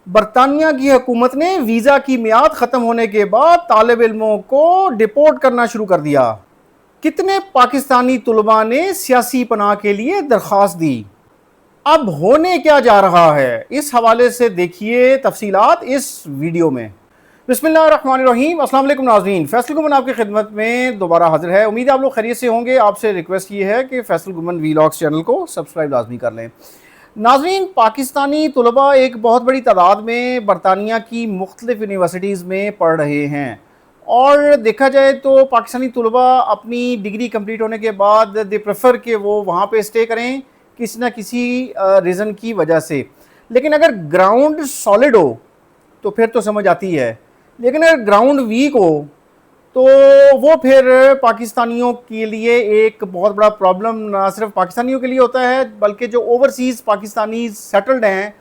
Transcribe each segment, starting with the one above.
बरतानिया की हुकूमत ने वीज़ा की मियाद ख़त्म होने के बाद तालिब इल्मों को डिपोर्ट करना शुरू कर दिया। कितने पाकिस्तानी तुलबा ने सियासी पनाह के लिए दरख्वास्त दी? अब होने क्या जा रहा है, इस हवाले से देखिए तफसीलात इस वीडियो में। बिस्मिल्लाहिर्रहमानिर्रहीम। अस्सलाम वालेकुम नाज़रीन, फैसल गुमन आपकी खिदमत में दोबारा हाजिर है। उम्मीद है आप लोग खैरियत से होंगे। आपसे रिक्वेस्ट ये है कि फैसल गुमन वीलॉग्स चैनल को सब्सक्राइब लाजमी कर लें। नाज़रीन, पाकिस्तानी तलबा एक बहुत बड़ी तादाद में बरतानिया की मुख्तलिफ यूनिवर्सिटीज़ में पढ़ रहे हैं, और देखा जाए तो पाकिस्तानी तलबा अपनी डिग्री कंप्लीट होने के बाद दे प्रेफर कि वो वहाँ पे स्टे करें किसी ना किसी रीज़न की वजह से। लेकिन अगर ग्राउंड सॉलिड हो तो फिर तो समझ आती है, लेकिन अगर ग्राउंड वीक हो तो वो फिर पाकिस्तानियों के लिए एक बहुत बड़ा प्रॉब्लम ना सिर्फ पाकिस्तानियों के लिए होता है, बल्कि जो ओवरसीज़ पाकिस्तानी सेटल्ड हैं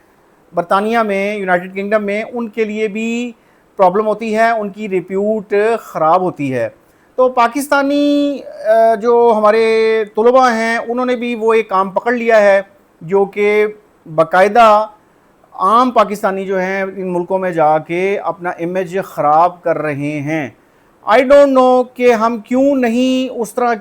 बरतानिया में, यूनाइटेड किंगडम में, उनके लिए भी प्रॉब्लम होती है, उनकी रिप्यूट ख़राब होती है। तो पाकिस्तानी जो हमारे तलबा हैं उन्होंने भी वो एक काम पकड़ लिया है, जो कि बाकायदा आम पाकिस्तानी जो हैं इन मुल्कों में जाके अपना इमेज ख़राब कर रहे हैं। आई डोंट नो कि हम क्यों नहीं उस तरह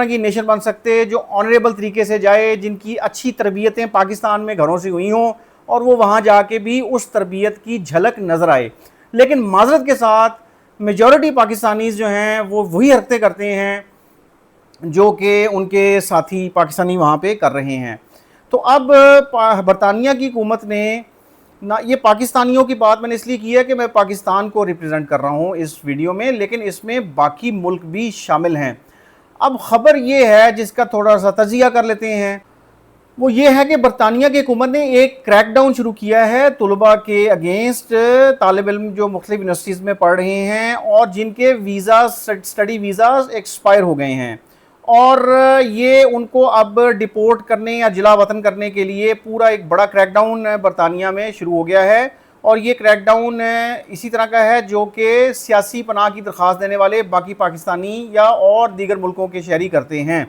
की नेशन बन सकते जो ऑनरेबल तरीके से जाए, जिनकी अच्छी तरबियतें पाकिस्तान में घरों से हुई हों और वो वहाँ जाके भी उस तरबियत की झलक नज़र आए। लेकिन माजरत के साथ मेजॉरिटी पाकिस्तानीज़ जो हैं वो वही हरकतें करते हैं जो कि उनके साथी पाकिस्तानी वहाँ पे कर रहे हैं। तो अब बरतानिया की हुकूमत ने ना, ये पाकिस्तानियों की बात मैंने इसलिए की है कि मैं पाकिस्तान को रिप्रेजेंट कर रहा हूँ इस वीडियो में, लेकिन इसमें बाकी मुल्क भी शामिल हैं। अब ख़बर ये है जिसका थोड़ा सा तजिया कर लेते हैं, वो ये है कि बरतानिया की हुकूमत ने एक क्रैकडाउन शुरू किया है तलबा के अगेंस्ट, तालिब इल्म जो मुख्तलिफ यूनिवर्सिटीज़ में पढ़ रहे हैं और जिनके वीज़ा स्टडी वीज़ा एक्सपायर हो गए हैं, और ये उनको अब डिपोर्ट करने या जिला वतन करने के लिए पूरा एक बड़ा क्रैकडाउन बरतानिया में शुरू हो गया है। और ये क्रैकडाउन इसी तरह का है जो कि सियासी पनाह की दरख्वास्त देने वाले बाकी पाकिस्तानी या और दीगर मुल्कों के शहरी करते हैं।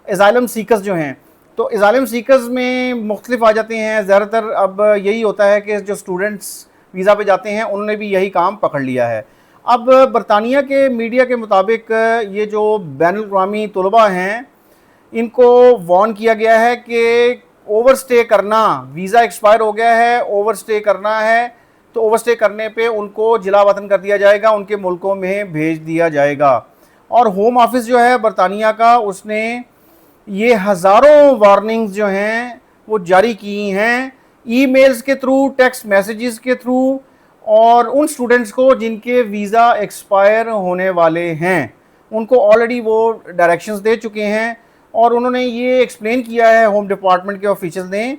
एजाइलम सीकर्स जो हैं, तो एजाइलम सीकर्स में मुख्तलिफ आ जाते हैं। ज़्यादातर अब यही होता है कि जो स्टूडेंट्स वीज़ा पे जाते हैं उन्होंने भी यही काम पकड़ लिया है। अब बरतानिया के मीडिया के मुताबिक ये जो बैनुल-अक़वामी तलबा हैं इनको वार्न किया गया है कि ओवर स्टे करना, वीज़ा एक्सपायर हो गया है, ओवर स्टे करना है तो ओवर स्टे करने पे उनको जिला वतन कर दिया जाएगा, उनके मुल्कों में भेज दिया जाएगा। और होम ऑफिस जो है बरतानिया का, उसने ये हज़ारों वार्निंग्स जो हैं वो जारी की हैं, ईमेल्स के थ्रू, टेक्स्ट मैसेजेस के थ्रू, और उन स्टूडेंट्स को जिनके वीज़ा एक्सपायर होने वाले हैं उनको ऑलरेडी वो डायरेक्शंस दे चुके हैं। और उन्होंने ये एक्सप्लेन किया है, होम डिपार्टमेंट के ऑफिशियल ने,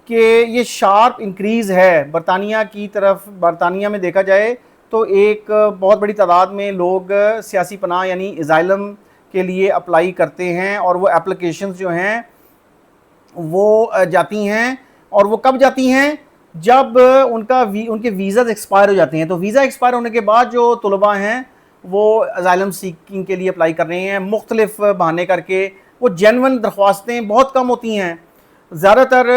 कि ये शार्प इंक्रीज़ है बरतानिया की तरफ। बरतानिया में देखा जाए तो एक बहुत बड़ी तादाद में लोग सियासी पनाह यानी एजाइलम के लिए अप्लाई करते हैं, और वो एप्लीकेशंस जो हैं वो जाती हैं, और वो कब जाती हैं, जब उनके वीज़ा एक्सपायर हो जाते हैं। तो वीज़ा एक्सपायर होने के बाद जो तलबा हैं वो असाइलम सीकिंग के लिए अप्लाई कर रहे हैं मुख्तलिफ बहाने करके। वो जेन्युइन दरख्वास्तें बहुत कम होती हैं। ज़्यादातर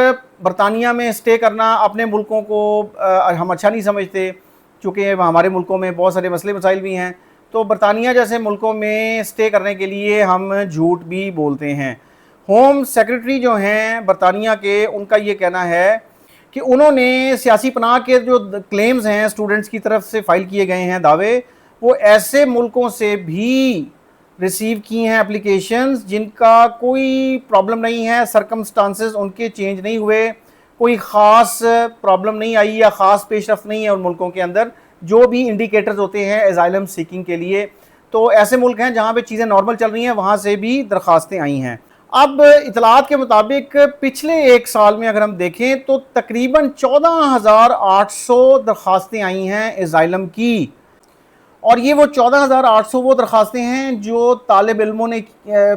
बरतानिया में स्टे करना अपने मुल्कों को हम अच्छा नहीं समझते, चूँकि हमारे मुल्कों में बहुत सारे मसले मसाइल भी हैं, तो बरतानिया जैसे मुल्कों में स्टे करने के लिए हम झूठ भी बोलते हैं। होम सेक्रेटरी जो हैं बरतानिया के, उनका ये कहना है कि उन्होंने सियासी पनाह के जो क्लेम्स हैं स्टूडेंट्स की तरफ से फ़ाइल किए गए हैं दावे, वो ऐसे मुल्कों से भी रिसीव की हैं एप्लीकेशंस जिनका कोई प्रॉब्लम नहीं है, सरकमस्टांसेस उनके चेंज नहीं हुए, कोई ख़ास प्रॉब्लम नहीं आई या ख़ास पेशरफ्त नहीं है उन मुल्कों के अंदर जो भी इंडिकेटर्स होते हैं एजाइलम सीकिंग के लिए। तो ऐसे मुल्क हैं जहाँ पे चीज़ें नॉर्मल चल रही हैं, वहाँ से भी दरख्वास्तें आई हैं। अब इतलात के मुताबिक पिछले एक साल में अगर हम देखें तो तकरीबन 14,800 दरख्वास्तें आई हैं एजाइलम की, और ये वो 14,800 वो दरख्वास्तें हैं जो तालिब इल्मों ने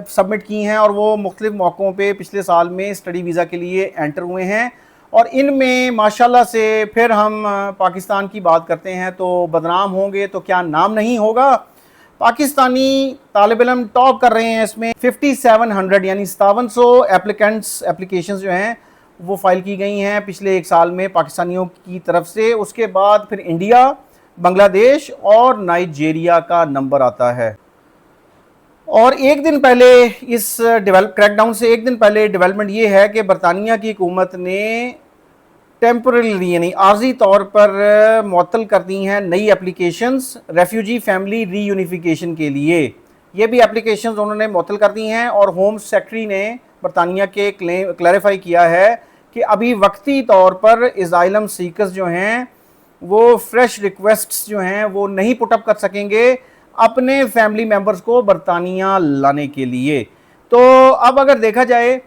सबमिट की हैं, और वो मुख्तलिफ मौक़ों पे पिछले साल में स्टडी वीज़ा के लिए एंटर हुए हैं। और इनमें माशाल्लाह से फिर हम पाकिस्तान की बात करते हैं तो बदनाम होंगे तो क्या नाम नहीं होगा। पाकिस्तानी तालिब इल्म टॉप कर रहे हैं इसमें। 5700 यानी 5700 एप्लीकेशंस जो हैं वो फ़ाइल की गई हैं पिछले 1 साल में पाकिस्तानियों की तरफ से। उसके बाद फिर इंडिया, बांग्लादेश और नाइजीरिया का नंबर आता है। और एक दिन पहले इस क्रैकडाउन से एक दिन पहले डेवलपमेंट ये है कि बरतानिया की हुकूमत ने टेम्पररी यानी आर्जी तौर पर मुअत्तल कर दी हैं नई एप्लीकेशंस रेफ्यूजी फैमिली रीयूनिफिकेशन के लिए। ये भी एप्लीकेशंस उन्होंने मुअत्तल कर दी हैं और होम सेक्रेटरी ने बरतानिया के क्लैरिफाई किया है कि अभी वक्ती तौर पर असाइलम सीकर्स जो हैं वो फ्रेश रिक्वेस्ट्स जो हैं वो नहीं पुटअप कर सकेंगे अपने फैमिली मेम्बर्स को बरतानिया लाने के लिए। तो अब अगर देखा जाए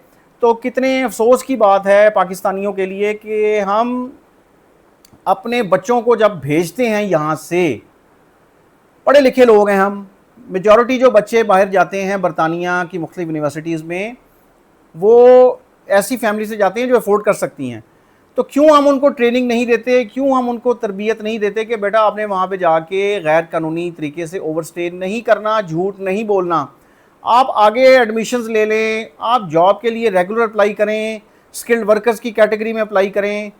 तो कितने अफसोस की बात है पाकिस्तानियों के लिए कि हम अपने बच्चों को जब भेजते हैं यहाँ से, पढ़े लिखे लोग हैं हम, मेजॉरिटी जो बच्चे बाहर जाते हैं बरतानिया की मुख्तलिफ यूनिवर्सिटीज़ में वो ऐसी फैमिली से जाते हैं जो अफोर्ड कर सकती हैं। तो क्यों हम उनको ट्रेनिंग नहीं देते, क्यों हम उनको तरबियत नहीं देते कि बेटा आपने वहाँ पे जाके गैर कानूनी तरीके से ओवरस्टे नहीं करना, झूठ नहीं बोलना, आप आगे एडमिशन्स ले लें, आप जॉब के लिए रेगुलर अप्लाई करें, स्किल्ड वर्कर्स की कैटेगरी में अप्लाई करें,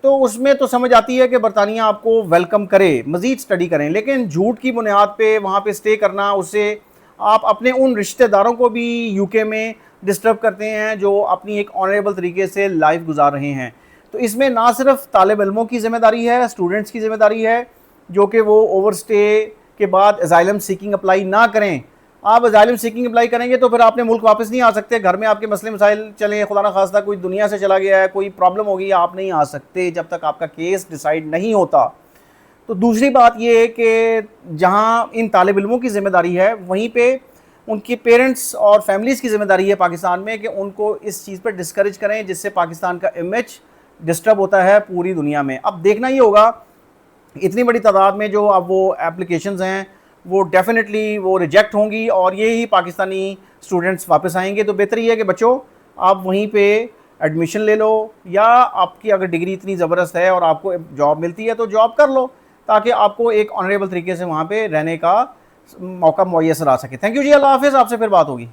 तो उसमें तो समझ आती है कि बरतानिया आपको वेलकम करे, मज़ीद स्टडी करें। लेकिन झूठ की बुनियाद पे वहाँ पे स्टे करना, उससे आप अपने उन रिश्तेदारों को भी यूके में डिस्टर्ब करते हैं जो अपनी एक ऑनरेबल तरीके से लाइफ गुजार रहे हैं। तो इसमें ना सिर्फ तालिब इल्मों की ज़िम्मेदारी है, स्टूडेंट्स की ज़िम्मेदारी है जो कि वो ओवरस्टे के बाद असाइलम सीकिंग अप्लाई ना करें। आप असाइलम सीकिंग अप्लाई करेंगे तो फिर आपने मुल्क वापस नहीं आ सकते, घर में आपके मसले मसाइल चले, खुदा ना खास्ता कोई दुनिया से चला गया है, कोई प्रॉब्लम होगी, आप नहीं आ सकते जब तक आपका केस डिसाइड नहीं होता। तो दूसरी बात ये है कि जहाँ इन तालिब इल्मों की ज़िम्मेदारी है वहीं पर उनके पेरेंट्स और फैमिलीज़ की ज़िम्मेदारी है पाकिस्तान में कि उनको इस चीज़ पर डिस्करेज करें जिससे पाकिस्तान का इमेज डिस्टर्ब होता है पूरी दुनिया में। अब देखना ये होगा इतनी बड़ी तादाद में जो अब वो एप्लीकेशंस हैं वो डेफिनेटली वो रिजेक्ट होंगी और ये ही पाकिस्तानी स्टूडेंट्स वापस आएंगे। तो बेहतर ये है कि बच्चों आप वहीं पे एडमिशन ले लो, या आपकी अगर डिग्री इतनी ज़बरदस्त है और आपको जॉब मिलती है तो जॉब कर लो ताकि आपको एक ऑनरेबल तरीके से वहाँ पे रहने का मौका मुयसर आ सके। थैंक यू जी, अल्लाह हाफिज़, आपसे फिर बात होगी।